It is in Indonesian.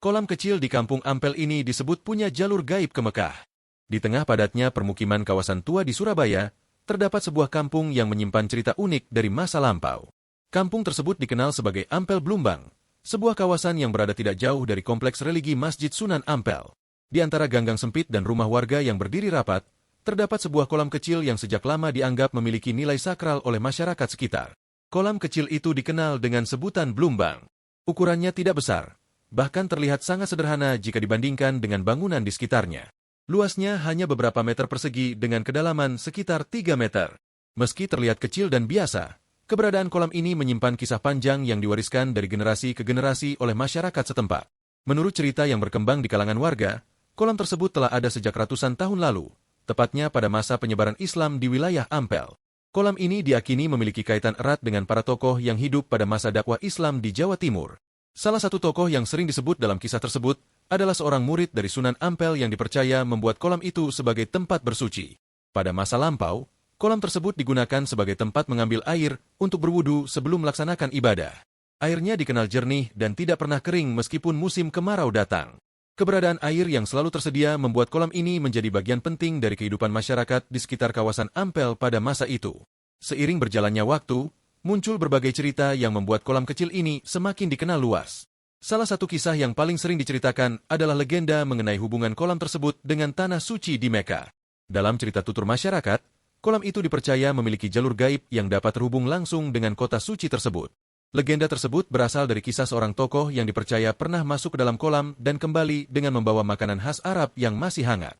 Kolam kecil di kampung Ampel ini disebut punya jalur gaib ke Mekah. Di tengah padatnya permukiman kawasan tua di Surabaya, terdapat sebuah kampung yang menyimpan cerita unik dari masa lampau. Kampung tersebut dikenal sebagai Ampel Blumbang, sebuah kawasan yang berada tidak jauh dari kompleks religi Masjid Sunan Ampel. Di antara ganggang sempit dan rumah warga yang berdiri rapat, terdapat sebuah kolam kecil yang sejak lama dianggap memiliki nilai sakral oleh masyarakat sekitar. Kolam kecil itu dikenal dengan sebutan Blumbang. Ukurannya tidak besar, bahkan terlihat sangat sederhana jika dibandingkan dengan bangunan di sekitarnya. Luasnya hanya beberapa meter persegi dengan kedalaman sekitar 3 meter. Meski terlihat kecil dan biasa, keberadaan kolam ini menyimpan kisah panjang yang diwariskan dari generasi ke generasi oleh masyarakat setempat. Menurut cerita yang berkembang di kalangan warga, kolam tersebut telah ada sejak ratusan tahun lalu, tepatnya pada masa penyebaran Islam di wilayah Ampel. Kolam ini diakini memiliki kaitan erat dengan para tokoh yang hidup pada masa dakwah Islam di Jawa Timur. Salah satu tokoh yang sering disebut dalam kisah tersebut adalah seorang murid dari Sunan Ampel yang dipercaya membuat kolam itu sebagai tempat bersuci. Pada masa lampau, kolam tersebut digunakan sebagai tempat mengambil air untuk berwudu sebelum melaksanakan ibadah. Airnya dikenal jernih dan tidak pernah kering meskipun musim kemarau datang. Keberadaan air yang selalu tersedia membuat kolam ini menjadi bagian penting dari kehidupan masyarakat di sekitar kawasan Ampel pada masa itu. Seiring berjalannya waktu, muncul berbagai cerita yang membuat kolam kecil ini semakin dikenal luas. Salah satu kisah yang paling sering diceritakan adalah legenda mengenai hubungan kolam tersebut dengan tanah suci di Mekah. Dalam cerita tutur masyarakat, kolam itu dipercaya memiliki jalur gaib yang dapat terhubung langsung dengan kota suci tersebut. Legenda tersebut berasal dari kisah seorang tokoh yang dipercaya pernah masuk ke dalam kolam dan kembali dengan membawa makanan khas Arab yang masih hangat.